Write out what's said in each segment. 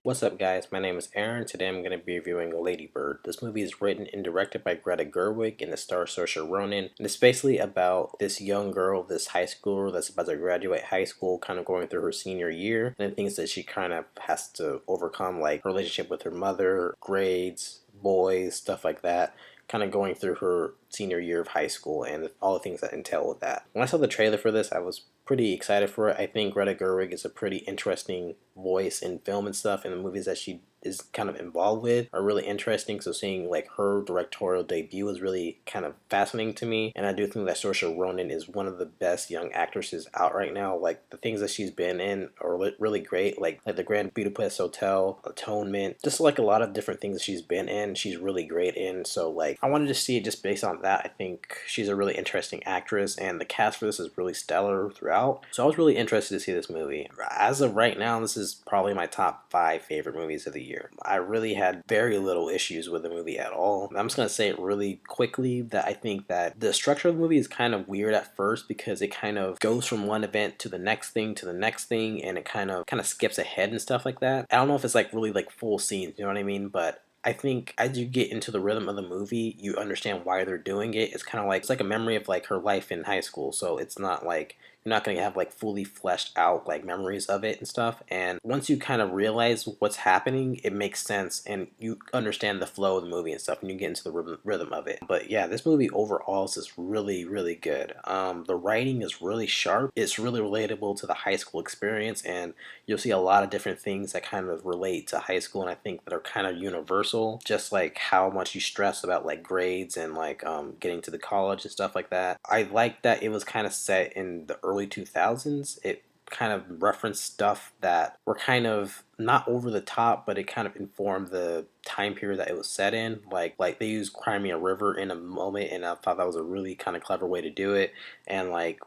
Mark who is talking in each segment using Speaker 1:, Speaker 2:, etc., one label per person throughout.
Speaker 1: What's up guys, my name is Aaron. Today I'm going to be reviewing Lady Bird. This movie is written and directed by Greta Gerwig and it stars Saoirse Ronan. And it's basically about this young girl, this high schooler that's about to graduate high school, kind of going through her senior year. And the things that she kind of has to overcome, like her relationship with her mother, grades, boys, stuff like that. Kind of going through her senior year of high school and all the things that entail with that. When I saw the trailer for this, I was pretty excited for it. I think Greta Gerwig is a pretty interesting voice in film and stuff, and the movies that she is kind of involved with are really interesting. So seeing like her directorial debut is really kind of fascinating to me, and I do think that Saoirse Ronan is one of the best young actresses out right now. Like the things that she's been in are really great, like the Grand Budapest Hotel, Atonement, just like a lot of different things that she's been in, she's really great in. So like I wanted to see it just based on that. I think she's a really interesting actress, and the cast for this is really stellar throughout. So I was really interested to see this movie. As of right now, this is probably my top 5 favorite movies of the year. I really had very little issues with the movie at all. I'm just going to say it really quickly that I think that the structure of the movie is kind of weird at first because it kind of goes from one event to the next thing to the next thing, and it kind of skips ahead and stuff like that. I don't know if it's like really like full scenes, you know what I mean? But I think as you get into the rhythm of the movie, you understand why they're doing it. It's kind of like, it's like a memory of like her life in high school. So it's not like, you're not going to have like fully fleshed out like memories of it and stuff. And once you kind of realize what's happening, it makes sense and you understand the flow of the movie and stuff, and you get into the rhythm of it. But yeah, this movie overall is just really good. The writing is really sharp. It's really relatable to the high school experience, and you'll see a lot of different things that kind of relate to high school, and I think that are kind of universal, just like how much you stress about like grades and like getting to the college and stuff like that. I like that it was kind of set in the early 2000s. It kind of referenced stuff that were kind of not over the top, but it kind of informed the time period that it was set in. Like they used Crimea River in a moment, and I thought that was a really kind of clever way to do it. And like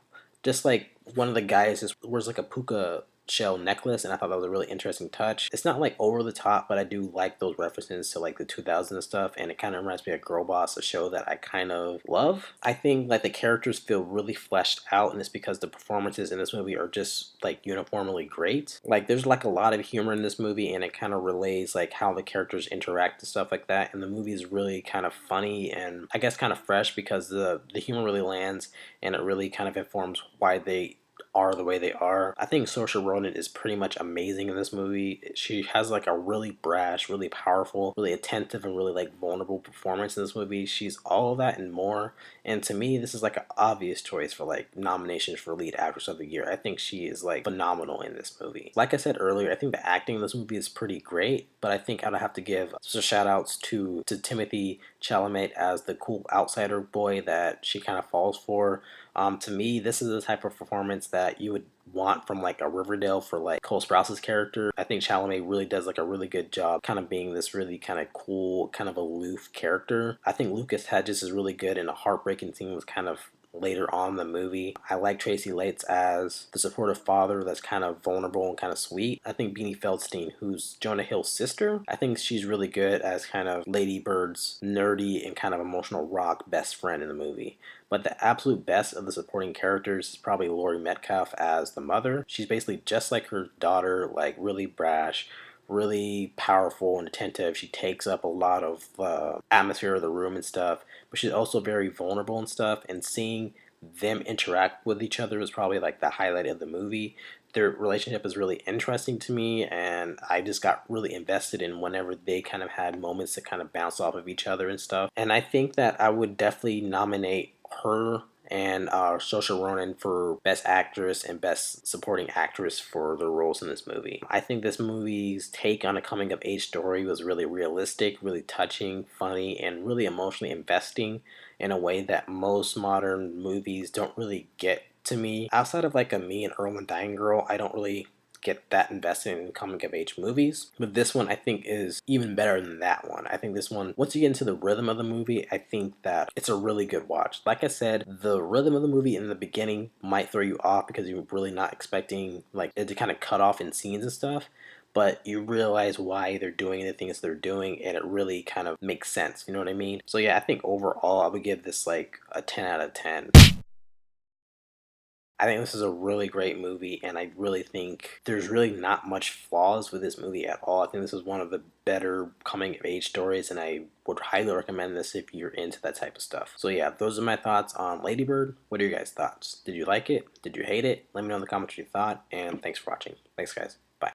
Speaker 1: just like one of the guys just wears like a puka shell necklace, and I thought that was a really interesting touch. It's not like over the top, but I do like those references to like the 2000s and stuff, and it kind of reminds me of Girl Boss, a show that I kind of love. I think like the characters feel really fleshed out, and it's because the performances in this movie are just like uniformly great. Like there's like a lot of humor in this movie, and it kind of relays like how the characters interact and stuff like that, and the movie is really kind of funny and I guess kind of fresh because the humor really lands, and it really kind of informs why they are the way they are. I think Saoirse Ronan is pretty much amazing in this movie. She has like a really brash, really powerful, really attentive, and really like vulnerable performance in this movie. She's all of that and more. And to me, this is like an obvious choice for like nominations for lead actress of the year. I think she is like phenomenal in this movie. Like I said earlier, I think the acting in this movie is pretty great, but I think I'd have to give some shout outs to Timothée Chalamet as the cool outsider boy that she kind of falls for. To me, this is the type of performance that you would want from like a Riverdale for like Cole Sprouse's character. I think Chalamet really does like a really good job kind of being this really kind of cool, kind of aloof character. I think Lucas Hedges is really good, and a heartbreaking scene was kind of later on in the movie. I like Tracy Letts as the supportive father that's kind of vulnerable and kind of sweet. I think Beanie Feldstein, who's Jonah Hill's sister, I think she's really good as kind of Lady Bird's nerdy and kind of emotional rock best friend in the movie. But the absolute best of the supporting characters is probably Laurie Metcalf as the mother. She's basically just like her daughter, like really brash, really powerful and attentive. She takes up a lot of atmosphere of the room and stuff, but she's also very vulnerable and stuff. And seeing them interact with each other is probably like the highlight of the movie. Their relationship is really interesting to me, and I just got really invested in whenever they kind of had moments to kind of bounce off of each other and stuff. And I think that I would definitely nominate her and Saoirse Ronan for Best Actress and Best Supporting Actress for their roles in this movie. I think this movie's take on a coming-of-age story was really realistic, really touching, funny, and really emotionally investing in a way that most modern movies don't really get to me. Outside of like a Me and Earl and Dying Girl, I don't really get that invested in coming of age movies. But this one I think is even better than that one. I think this one, once you get into the rhythm of the movie, I think that it's a really good watch. Like I said, the rhythm of the movie in the beginning might throw you off because you're really not expecting like it to kind of cut off in scenes and stuff. But you realize why they're doing the things they're doing, and it really kind of makes sense. You know what I mean? So yeah, I think overall I would give this like a 10 out of 10. I think this is a really great movie, and I really think there's really not much flaws with this movie at all. I think this is one of the better coming of age stories, and I would highly recommend this if you're into that type of stuff. So yeah, those are my thoughts on Lady Bird. What are your guys' thoughts? Did you like it? Did you hate it? Let me know in the comments what you thought, and thanks for watching. Thanks, guys.